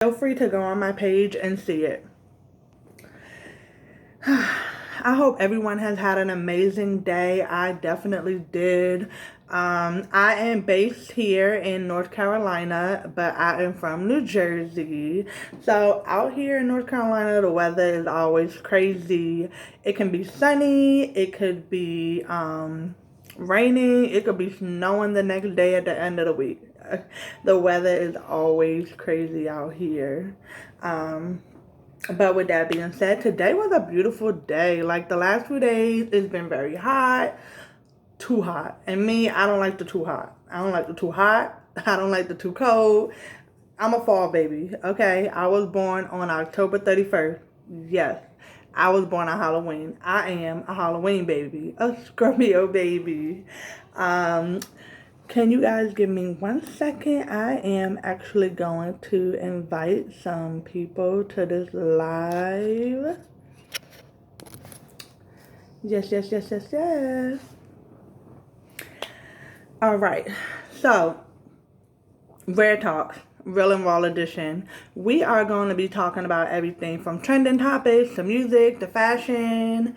Feel free to go on my page and see it. I hope everyone has had an amazing day. I definitely did. I am based here in North Carolina, but I am from New Jersey. So out here in North Carolina, the weather is always crazy. It can be sunny, it could be raining, it could be snowing the next day at the end of the week. The weather is always crazy out here. But with that being said, today was a beautiful day. Like the last few days, it's been very hot, too hot. And me, I don't like the too hot. I don't like the too hot. I don't like the too cold. I'm a fall baby, okay? I was born on October 31st. Yes, I was born on Halloween. I am a Halloween baby, a Scorpio baby. Can you guys give me 1 second? I am actually going to invite some people to this live. Yes. All right. So, Rare Talks, Real and Raw Edition. We are going to be talking about everything from trending topics to music to fashion,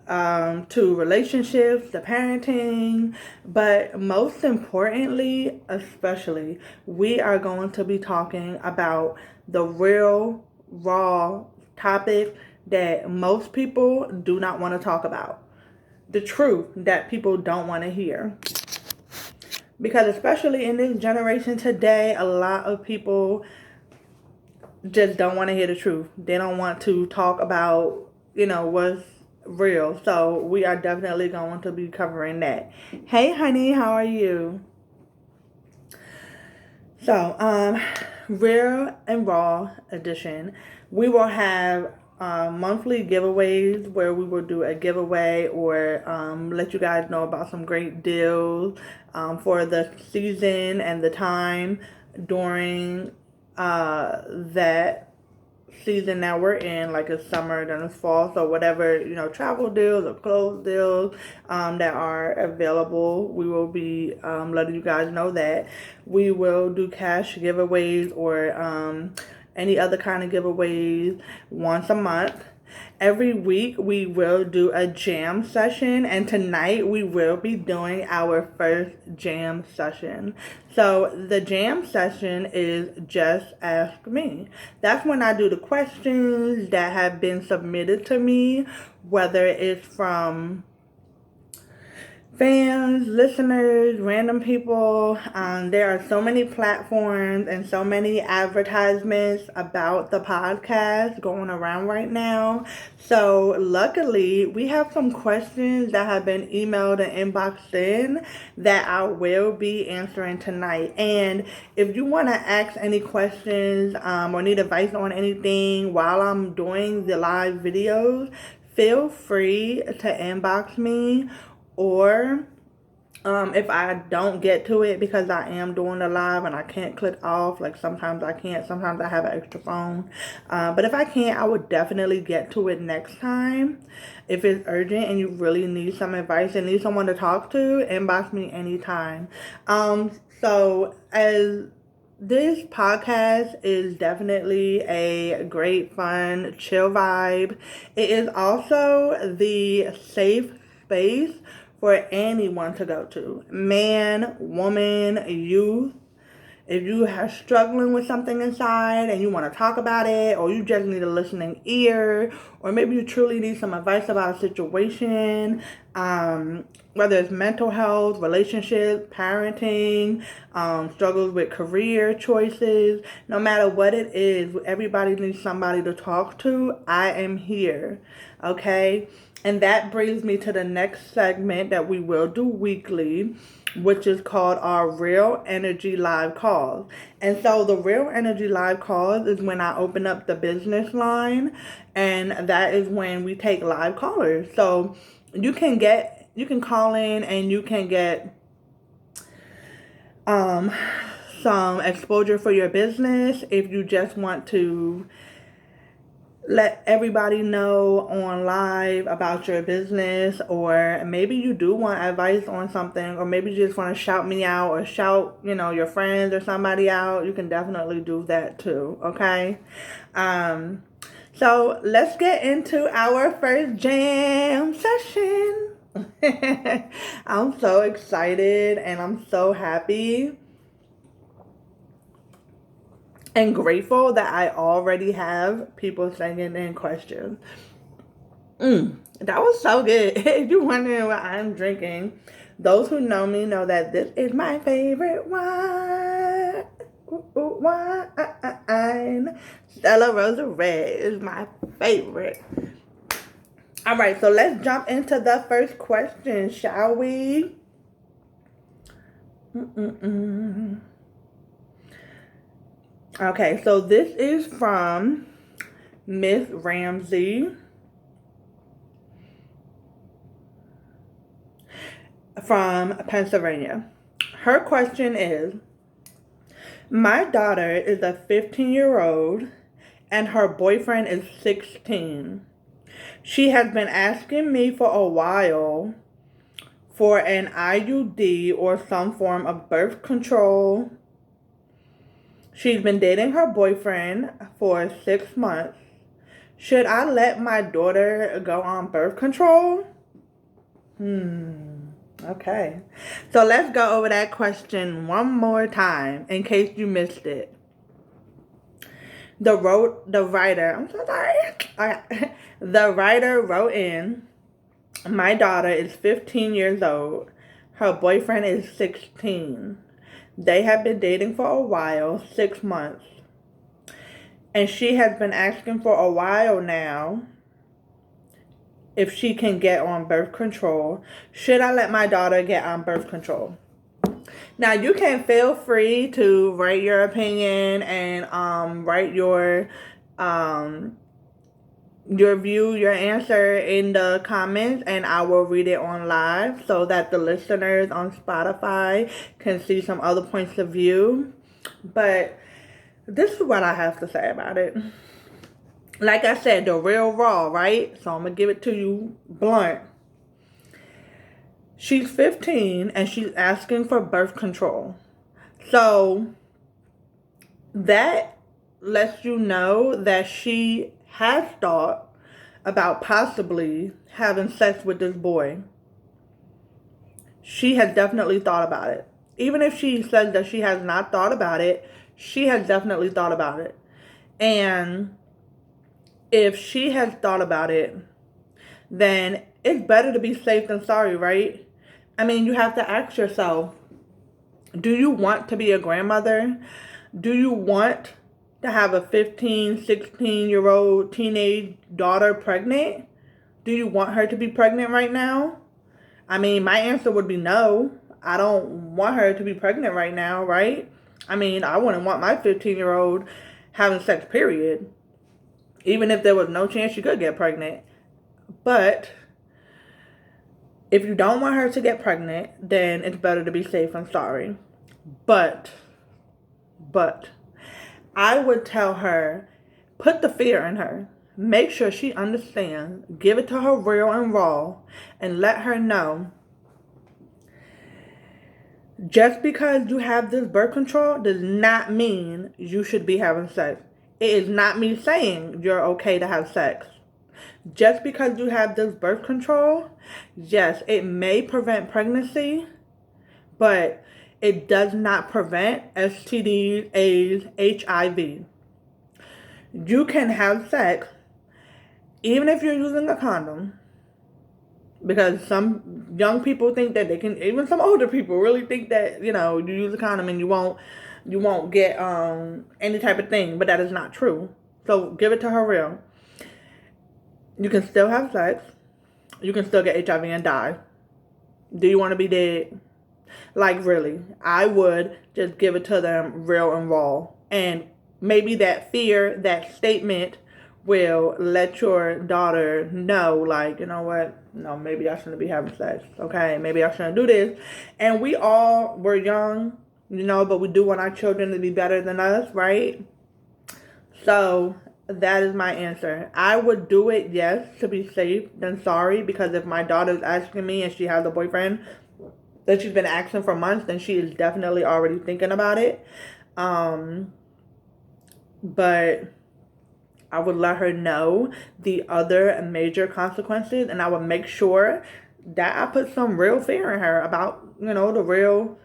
to relationships, to parenting, but most importantly, especially, we are going to be talking about the real, raw topic that most people do not want to talk about. The truth that people don't want to hear. Because especially in this generation today, a lot of people just don't want to hear the truth. They don't want to talk about, what's real. So we are definitely going to be covering that. Hey honey, how are you? So, Real and Raw edition. We will have monthly giveaways where we will do a giveaway or let you guys know about some great deals for the season and the time during that season that we're in, like it's summer, then it's fall. So whatever, travel deals or clothes deals that are available, we will be letting you guys know that. We will do cash giveaways or any other kind of giveaways once a month. Every week we will do a jam session, and tonight we will be doing our first jam session. So the jam session is Just Ask Me. That's when I do the questions that have been submitted to me, whether it's from fans, listeners, random people. There are so many platforms and so many advertisements about the podcast going around right now. So luckily, we have some questions that have been emailed and inboxed in that I will be answering tonight. And if you want to ask any questions or need advice on anything while I'm doing the live videos, feel free to inbox me. Or if I don't get to it because I am doing the live and I can't click off, like sometimes I can't, sometimes I have an extra phone. But if I can't, I would definitely get to it next time. If it's urgent and you really need some advice and need someone to talk to, inbox me anytime. So as this podcast is definitely a great, fun, chill vibe. It is also the safe space for anyone to go to. Man, woman, youth. If you are struggling with something inside and you want to talk about it, or you just need a listening ear, or maybe you truly need some advice about a situation, whether it's mental health, relationships, parenting, struggles with career choices, no matter what it is, everybody needs somebody to talk to. I am here, okay? And that brings me to the next segment that we will do weekly, which is called our Real Energy Live Calls. And so the Real Energy Live Calls is when I open up the business line, and that is when we take live callers. So you can call in and you can get some exposure for your business if you just want to let everybody know on live about your business, or maybe you do want advice on something, or maybe you just want to shout me out or shout, your friends or somebody out, you can definitely do that too, okay? So let's get into our first jam session. I'm so excited and I'm so happy and grateful that I already have people sending in questions. That was so good. If you're wondering what I'm drinking, those who know me know that this is my favorite wine. Wine. Stella Rosa Red is my favorite. All right, so let's jump into the first question, shall we? Okay, so this is from Miss Ramsey from Pennsylvania. Her question is, my daughter is a 15-year-old and her boyfriend is 16. She has been asking me for a while for an IUD or some form of birth control. She's been dating her boyfriend for 6 months. Should I let my daughter go on birth control? Okay. So let's go over that question one more time in case you missed it. The writer, I'm so sorry. Okay. The writer wrote in, my daughter is 15 years old. Her boyfriend is 16. They have been dating for a while, 6 months. And she has been asking for a while now if she can get on birth control. Should I let my daughter get on birth control? Now, you can feel free to write your opinion and write your view, your answer in the comments, and I will read it on live so that the listeners on Spotify can see some other points of view. But this is what I have to say about it. Like I said, the real raw, right? So I'm going to give it to you blunt. She's 15 and she's asking for birth control. So that lets you know that she has thought about possibly having sex with this boy. She has definitely thought about it. Even if she says that she has not thought about it, she has definitely thought about it. And if she has thought about it, then it's better to be safe than sorry, right? I mean, you have to ask yourself, do you want to be a grandmother? Do you want to have a 15, 16-year-old teenage daughter pregnant? Do you want her to be pregnant right now? I mean, my answer would be no. I don't want her to be pregnant right now, right? I mean, I wouldn't want my 15-year-old having sex, period. Even if there was no chance she could get pregnant. But if you don't want her to get pregnant, then it's better to be safe and sorry. But, I would tell her, put the fear in her. Make sure she understands. Give it to her real and raw. And let her know, just because you have this birth control does not mean you should be having sex. It is not me saying you're okay to have sex. Just because you have this birth control, yes, it may prevent pregnancy, but it does not prevent STDs, AIDS, HIV. You can have sex even if you're using a condom, because some young people think that they can, even some older people really think that, you use a condom and you won't get any type of thing, but that is not true. So give it to her real. You can still have sex. You can still get HIV and die. Do you want to be dead? Like, really, I would just give it to them real and raw. And maybe that fear, that statement will let your daughter know, like, you know what? No, maybe I shouldn't be having sex. Okay, maybe I shouldn't do this. And we're young, but we do want our children to be better than us, right? So That is my answer. I would do it, yes, to be safe than sorry, because if my daughter's asking me and she has a boyfriend that she's been asking for months, then she is definitely already thinking about it. But I would let her know the other major consequences, and I would make sure that I put some real fear in her about, the real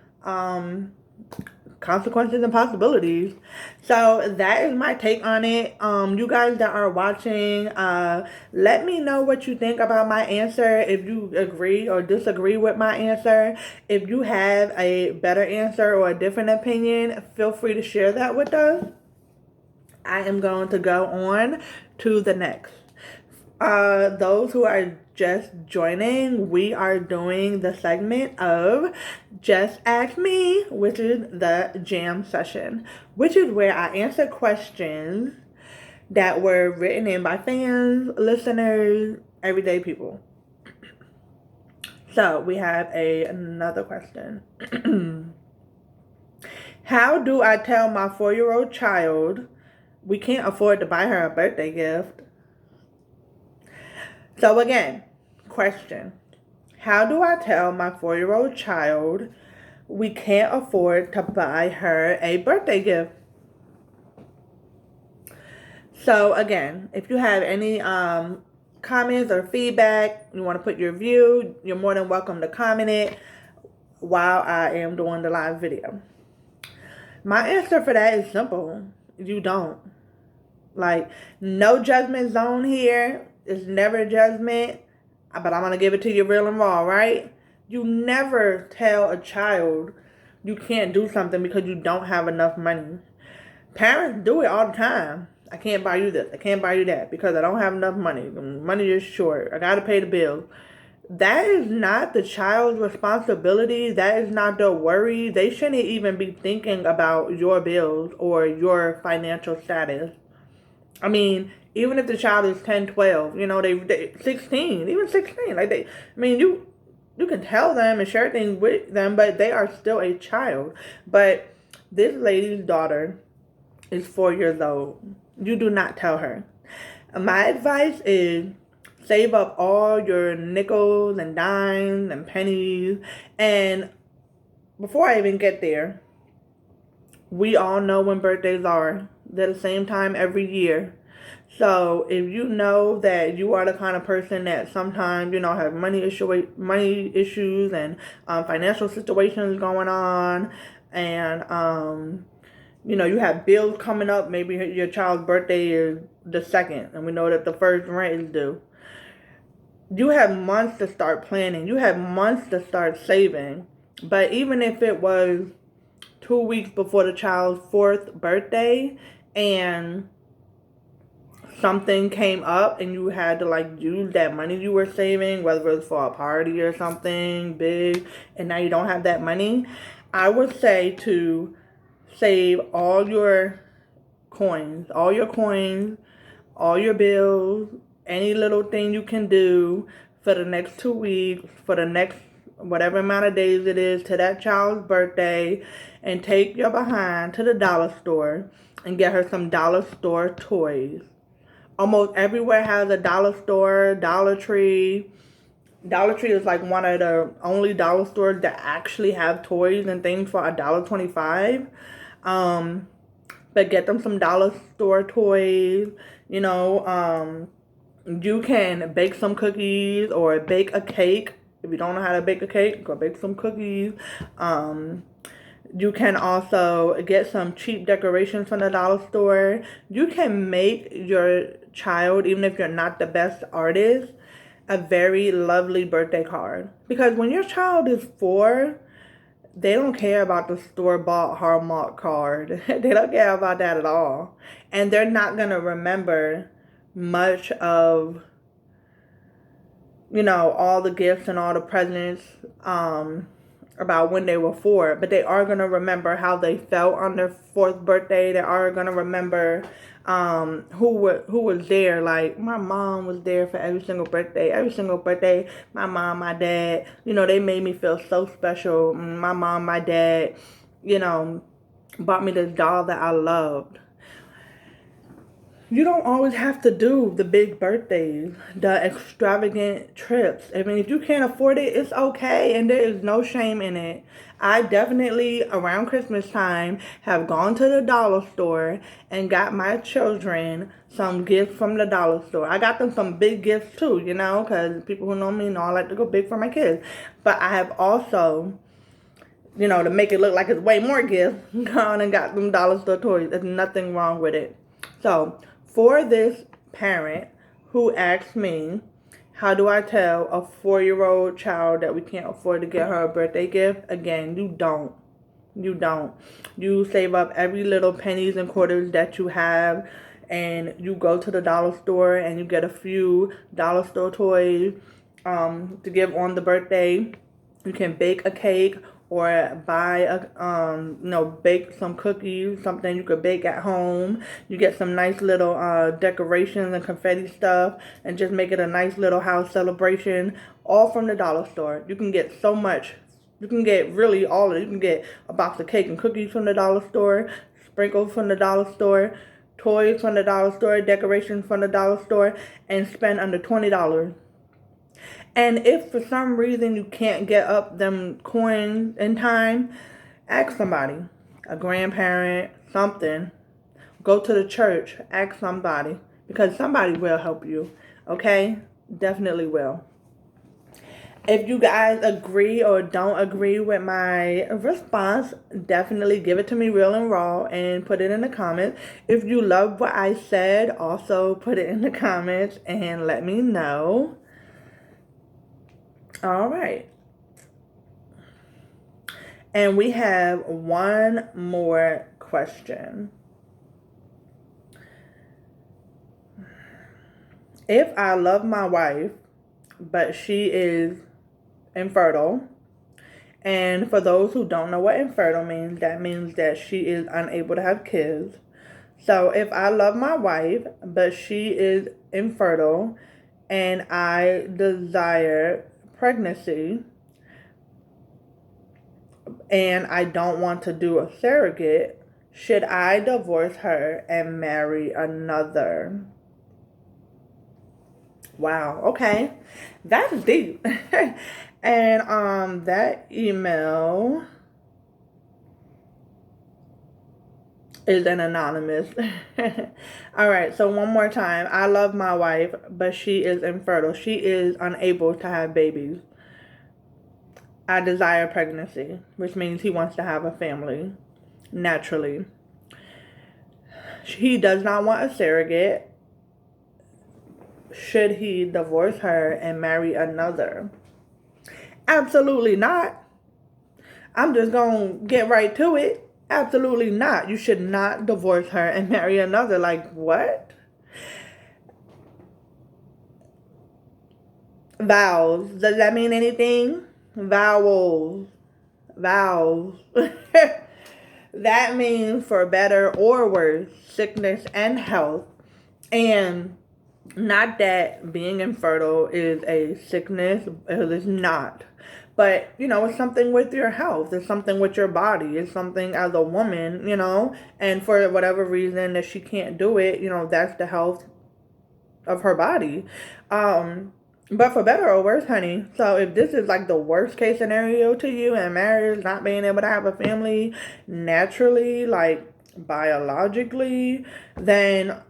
consequences and possibilities. So that is my take on it. You guys that are watching, let me know what you think about my answer. If you agree or disagree with my answer, if you have a better answer or a different opinion, feel free to share that with us. I am going to go on to the next. Those who are just joining, we are doing the segment of Just Ask Me, which is the jam session, which is where I answer questions that were written in by fans, listeners, everyday people. So we have another question. How do I tell my 4-year-old child we can't afford to buy her a birthday gift? So again, question. How do I tell my 4-year-old child we can't afford to buy her a birthday gift? So again, if you have any comments or feedback, you want to put your view, you're more than welcome to comment it while I am doing the live video. My answer for that is simple. You don't. Like, no judgment zone here. It's never judgment. But I'm going to give it to you real and raw, right? You never tell a child you can't do something because you don't have enough money. Parents do it all the time. I can't buy you this. I can't buy you that because I don't have enough money. Money is short. I got to pay the bills. That is not the child's responsibility. That is not their worry. They shouldn't even be thinking about your bills or your financial status. I mean, even if the child is 10, 12, they 16, even 16, you can tell them and share things with them, but they are still a child. But this lady's daughter is 4 years old. You do not tell her. My advice is save up all your nickels and dimes and pennies. And before I even get there, we all know when birthdays are. They're the same time every year. So if you know that you are the kind of person that sometimes, have money issues and financial situations going on, and you have bills coming up. Maybe your child's birthday is the 2nd, and we know that the first rent is due. You have months to start planning. You have months to start saving. But even if it was 2 weeks before the child's 4th birthday and something came up and you had to use that money you were saving, whether it was for a party or something big, and now you don't have that money, I would say to save all your coins, all your bills, any little thing you can do for the next 2 weeks, for the next whatever amount of days it is to that child's birthday, and take your behind to the dollar store and get her some dollar store toys. Almost everywhere has a dollar store, Dollar Tree. Dollar Tree is one of the only dollar stores that actually have toys and things for $1.25. But get them some dollar store toys. You can bake some cookies or bake a cake. If you don't know how to bake a cake, go bake some cookies. You can also get some cheap decorations from the dollar store. You can make your child, even if you're not the best artist, a very lovely birthday card. Because when your child is 4, they don't care about the store-bought Hallmark card. They don't care about that at all. And they're not going to remember much of, all the gifts and all the presents about when they were 4. But they are going to remember how they felt on their 4th birthday. They are going to remember who was there. Like, my mom was there for every single birthday. My mom, my dad, they made me feel so special. My mom, my dad, bought me this doll that I loved. you don't always have to do the big birthdays, the extravagant trips. I mean, if you can't afford it, it's okay, and there is no shame in it. I definitely, around Christmas time, have gone to the dollar store and got my children some gifts from the dollar store. I got them some big gifts too, you know, because people who know me know I like to go big for my kids. But I have also, you know, to make it look like it's way more gifts, gone and got them dollar store toys. There's nothing wrong with it. So, for this parent who asked me, how do I tell a 4-year-old child that we can't afford to get her a birthday gift? Again, you don't. You don't. You save up every little pennies and quarters that you have, and you go to the dollar store and you get a few dollar store toys to give on the birthday. You can bake a cake or buy bake some cookies, something you could bake at home. You get some nice little decorations and confetti stuff and just make it a nice little house celebration, all from the dollar store. You can get so much. You can get really all of it. You can get a box of cake and cookies from the dollar store, sprinkles from the dollar store, toys from the dollar store, decorations from the dollar store, and spend under $20. And if for some reason you can't get up them coins in time, ask somebody, a grandparent, something. Go to the church, ask somebody, because somebody will help you, okay? Definitely will. If you guys agree or don't agree with my response, definitely give it to me real and raw and put it in the comments. If you love what I said, also put it in the comments and let me know. All right. And we have one more question. If I love my wife, but she is infertile, and for those who don't know what infertile means, that means that she is unable to have kids. So if I love my wife, but she is infertile, and I desire pregnancy, and I don't want to do a surrogate, should I divorce her and marry another? Wow, okay. That's deep. And that email is an anonymous. All right, so one more time. I love my wife, but she is infertile. She is unable to have babies. I desire pregnancy, which means he wants to have a family naturally. He does not want a surrogate. Should he divorce her and marry another? Absolutely not. I'm just going to get right to it. Absolutely not. You should not divorce her and marry another. Like, what? Vows. Does that mean anything? Vowels. Vows. That means for better or worse, sickness and health. And not that being infertile is a sickness, because it's not. But, you know, it's something with your health. It's something with your body. It's something as a woman, you know. And for whatever reason that she can't do it, you know, that's the health of her body. But for better or worse, honey. So if this is like the worst case scenario to you, and marriage, not being able to have a family naturally, like biologically, then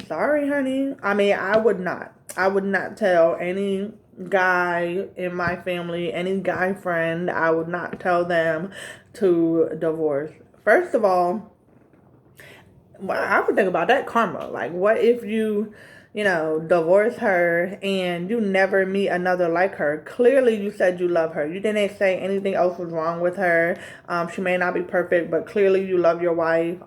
sorry, honey. I mean, I would not tell any guy in my family, any guy friend, I would not tell them to divorce. First of all, I would think about that karma. Like, what if you divorce her and you never meet another like her? Clearly, you said you love her. You didn't say anything else was wrong with her. She may not be perfect, but clearly you love your wife.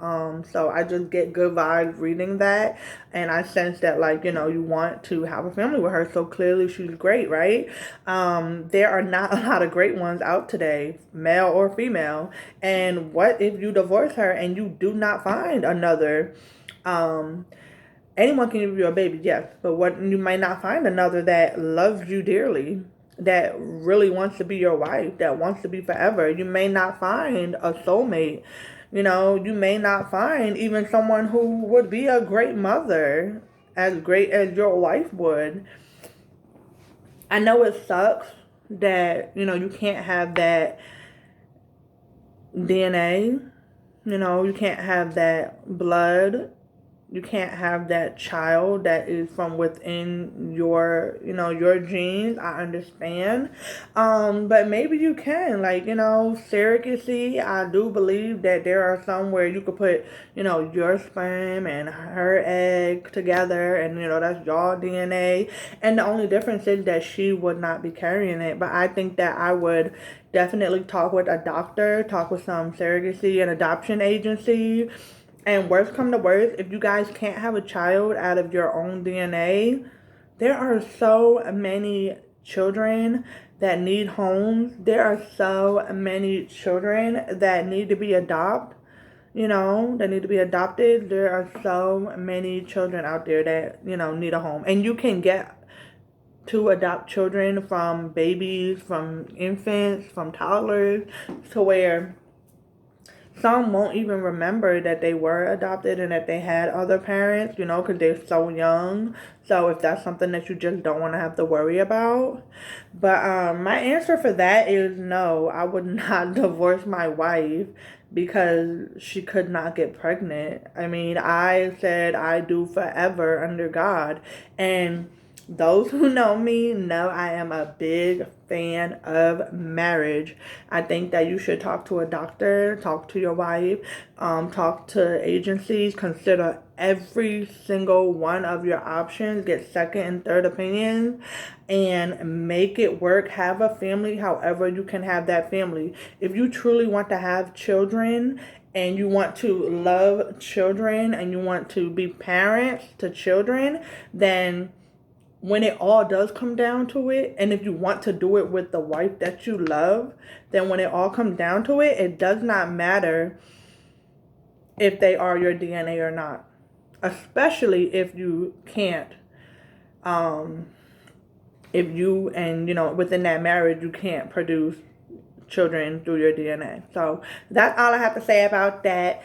So I just get good vibes reading that. And I sense that, like, you want to have a family with her. So clearly she's great, right? There are not a lot of great ones out today, male or female. And what if you divorce her and you do not find another? Anyone can give you a baby, yes. But what you might not find another that loves you dearly, that really wants to be your wife, that wants to be forever. You may not find a soulmate. You may not find even someone who would be a great mother, as great as your wife would. I know it sucks that, you can't have that DNA, you can't have that blood. You can't have that child that is from within your genes. I understand. But maybe you can, surrogacy. I do believe that there are some where you could put, your sperm and her egg together, and, that's your DNA. And the only difference is that she would not be carrying it. But I think that I would definitely talk with a doctor, talk with some surrogacy and adoption agency. And worst come to worst, if you guys can't have a child out of your own DNA, there are so many children that need homes. There are so many children that need to be adopted. That need to be adopted. There are so many children out there that, need a home. And you can get to adopt children from babies, from infants, from toddlers, to where some won't even remember that they were adopted and that they had other parents, because they're so young. So if that's something that you just don't want to have to worry about. But my answer for that is no, I would not divorce my wife because she could not get pregnant. I mean, I said I do forever under God. And those who know me know I am a big fan of marriage. I think that you should talk to a doctor, talk to your wife, talk to agencies, consider every single one of your options, get second and third opinions, and make it work. Have a family however you can have that family. If you truly want to have children, and you want to love children, and you want to be parents to children, then when it all does come down to it, and if you want to do it with the wife that you love, then when it all comes down to it, it does not matter if they are your DNA or not. Especially if you can't, if you and, within that marriage, you can't produce children through your DNA. So that's all I have to say about that.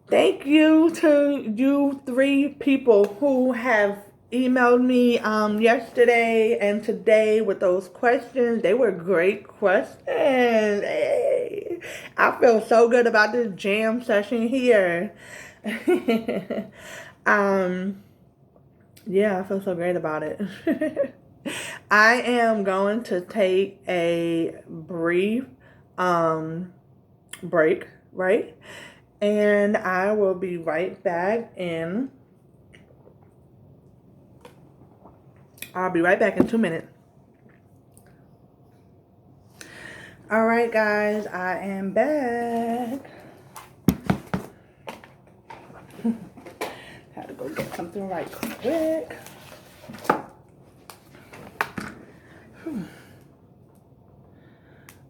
Thank you to you 3 people who have emailed me yesterday and today with those questions. They were great questions. Hey, I feel so good about this jam session here. Yeah, I feel so great about it. I am going to take a brief break, right? And I will be right back in. I'll be right back in 2 minutes. All right, guys, I am back. Had to go get something right quick.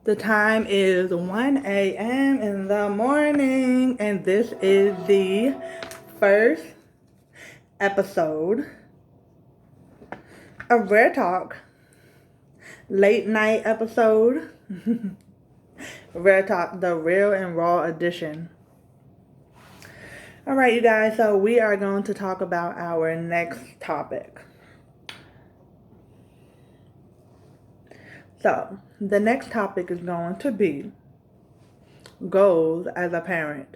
The time is 1 a.m. in the morning, and this is the first episode of Rare Talk, late night episode. Rare Talk, the real and raw edition. All right, you guys, so we are going to talk about our next topic. So, the next topic is going to be goals as a parent.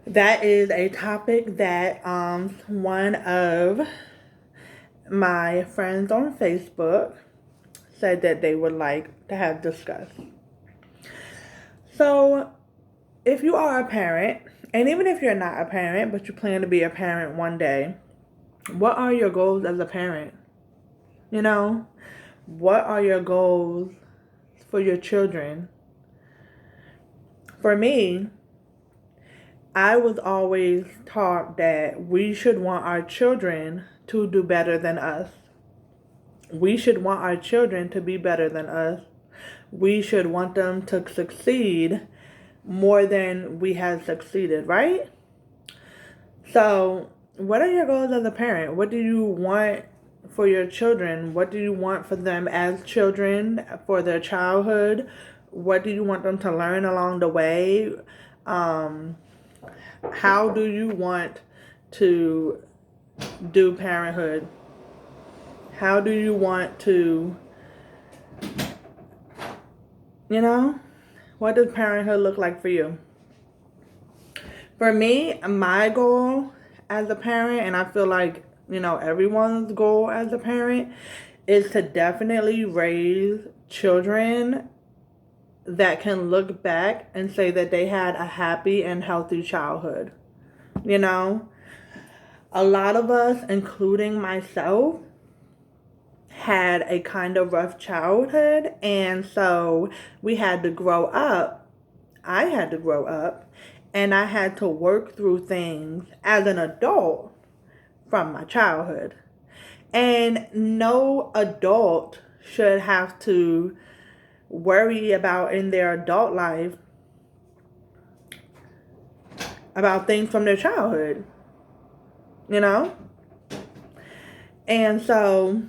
That is a topic that one of my friends on Facebook said that they would like to have discussed. So, if you are a parent, and even if you're not a parent, but you plan to be a parent one day, what are your goals as a parent? What are your goals for your children? For me, I was always taught that we should want our children to do better than us. We should want our children to be better than us. We should want them to succeed more than we have succeeded, right? So, what are your goals as a parent? What do you want for your children? What do you want for them as children, for their childhood? What do you want them to learn along the way? How do you want to do parenthood? How do you want to, what does parenthood look like for you? For me, my goal as a parent, and I feel like, everyone's goal as a parent, is to definitely raise children that can look back and say that they had a happy and healthy childhood. A lot of us, including myself, had a kind of rough childhood, and so we had to grow up. I had to grow up, and I had to work through things as an adult from my childhood. And no adult should have to worry about in their adult life about things from their childhood, And so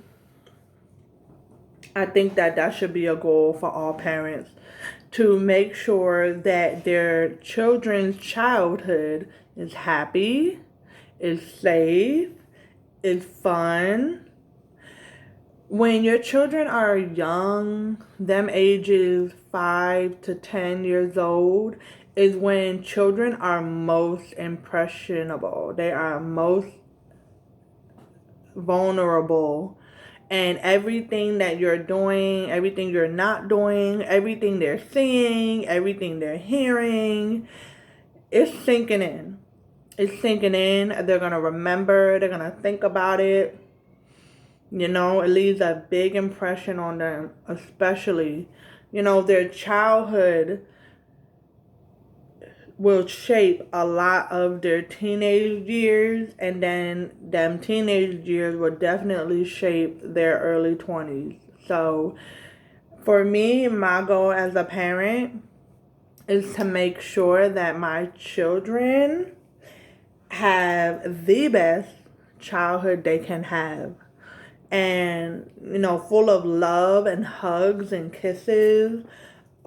I think that should be a goal for all parents, to make sure that their children's childhood is happy, is safe, is fun. When your children are young, them ages 5 to 10 years old, is when children are most impressionable. They are most vulnerable. And everything that you're doing, everything you're not doing, everything they're seeing, everything they're hearing, it's sinking in. It's sinking in. They're going to remember. They're going to think about it. It leaves a big impression on them, especially, their childhood will shape a lot of their teenage years, and then them teenage years will definitely shape their early 20s. So for me, my goal as a parent is to make sure that my children have the best childhood they can have. And, full of love and hugs and kisses,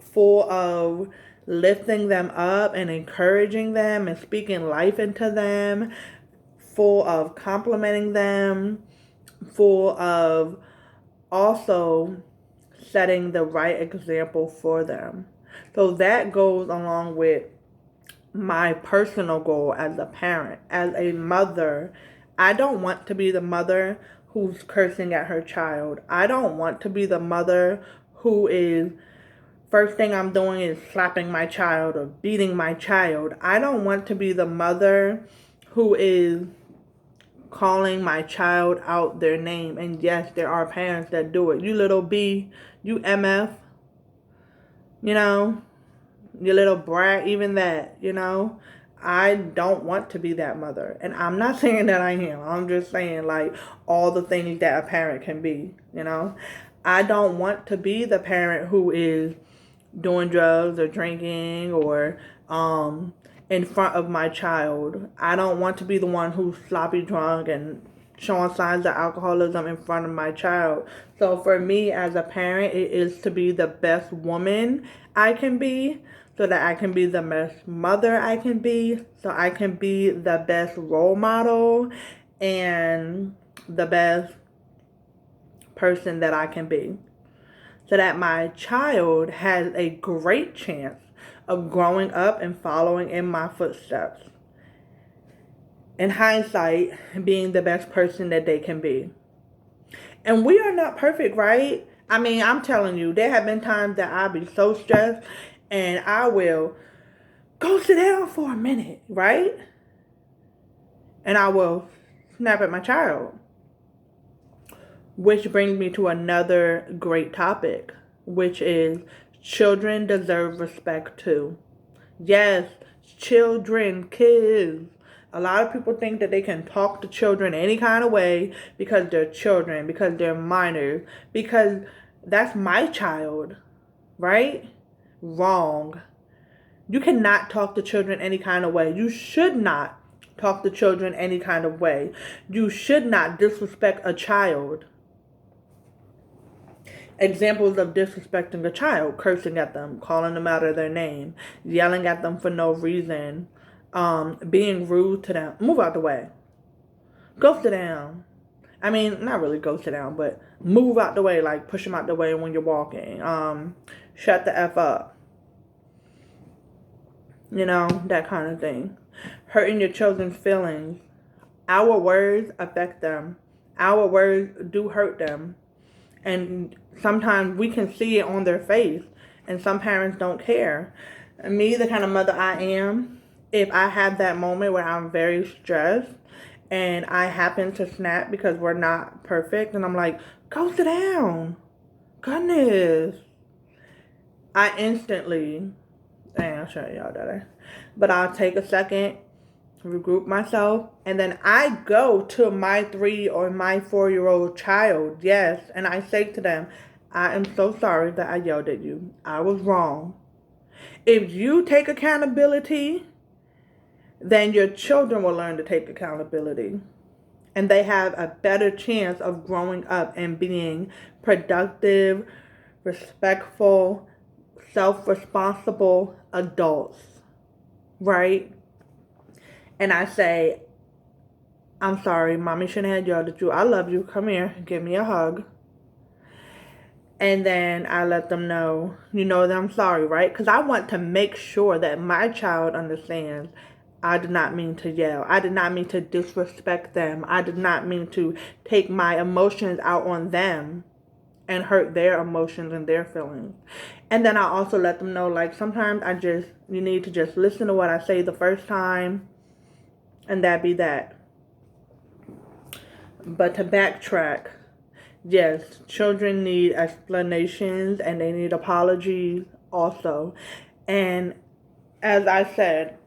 full of lifting them up and encouraging them and speaking life into them, full of complimenting them, full of also setting the right example for them. So that goes along with my personal goal as a parent, as a mother. I don't want to be the mother who's cursing at her child. I don't want to be the mother who is, first thing I'm doing is slapping my child or beating my child. I don't want to be the mother who is calling my child out their name. And yes, there are parents that do it. You little B, you MF, you little brat, even that, I don't want to be that mother. And I'm not saying that I am. I'm just saying, like, all the things that a parent can be, I don't want to be the parent who is doing drugs or drinking or in front of my child. I don't want to be the one who's sloppy drunk and showing signs of alcoholism in front of my child. So for me as a parent, it is to be the best woman I can be, so that I can be the best mother I can be, so I can be the best role model and the best person that I can be, so that my child has a great chance of growing up and following in my footsteps. In hindsight, being the best person that they can be. And we are not perfect, right? I mean, I'm telling you, there have been times that I'll be so stressed and I will go sit down for a minute, right? And I will snap at my child. Which brings me to another great topic, which is children deserve respect too. Yes, children, kids. A lot of people think that they can talk to children any kind of way because they're children, because they're minors, because that's my child, right? Wrong. You cannot talk to children any kind of way. You should not talk to children any kind of way. You should not disrespect a child. Examples of disrespecting a child: cursing at them, calling them out of their name, yelling at them for no reason, being rude to them. Move out the way. Go sit down. I mean, not really go sit down, but move out the way, like push them out the way when you're walking. Shut the F up. That kind of thing. Hurting your children's feelings. Our words affect them. Our words do hurt them. And sometimes we can see it on their face, and some parents don't care. Me, the kind of mother I am, if I have that moment where I'm very stressed and I happen to snap because we're not perfect, and I'm like, go sit down. Goodness. I instantly, I'll show y'all that. But I'll take a second, regroup myself, and then I go to my 3 or my 4-year-old child, yes, and I say to them, I am so sorry that I yelled at you. I was wrong. If you take accountability, then your children will learn to take accountability. And they have a better chance of growing up and being productive, respectful, self-responsible adults, right? And I say, I'm sorry, mommy shouldn't have yelled at you. I love you. Come here. Give me a hug. And then I let them know, that I'm sorry, right? Because I want to make sure that my child understands I did not mean to yell. I did not mean to disrespect them. I did not mean to take my emotions out on them and hurt their emotions and their feelings. And then I also let them know, like, sometimes you need to just listen to what I say the first time, and that be that. But to backtrack, yes, children need explanations and they need apologies also. And as I said,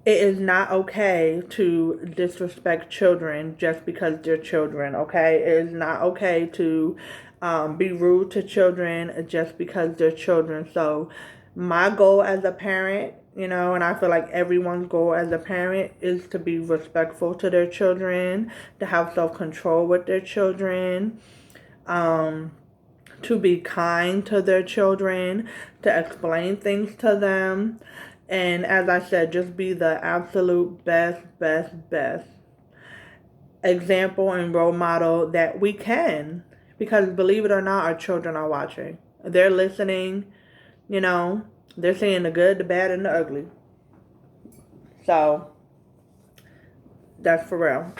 it is not okay to disrespect children just because they're children, okay? It is not okay to be rude to children just because they're children. So my goal as a parent, and I feel like everyone's goal as a parent is to be respectful to their children, to have self-control with their children, to be kind to their children, to explain things to them. And as I said, just be the absolute best example and role model that we can. Because believe it or not, our children are watching. They're listening, they're seeing the good, the bad, and the ugly. So, that's for real.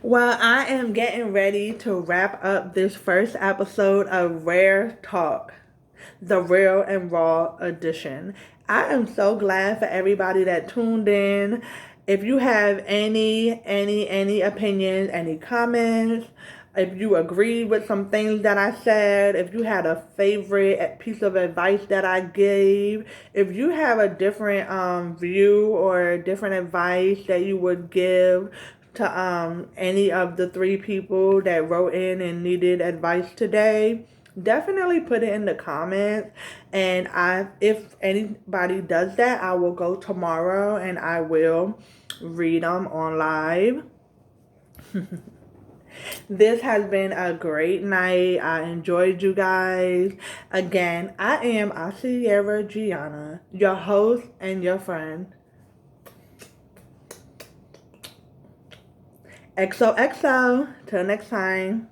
Well, I am getting ready to wrap up this first episode of Rare Talk, the Real and Raw edition. I am so glad for everybody that tuned in. If you have any opinions, any comments, if you agreed with some things that I said, if you had a favorite piece of advice that I gave, if you have a different view or different advice that you would give to any of the 3 people that wrote in and needed advice today, definitely put it in the comments. And if anybody does that, I will go tomorrow and I will read them on live. This has been a great night. I enjoyed you guys. Again, I am ASierraGiiana, your host and your friend. XOXO. Till next time.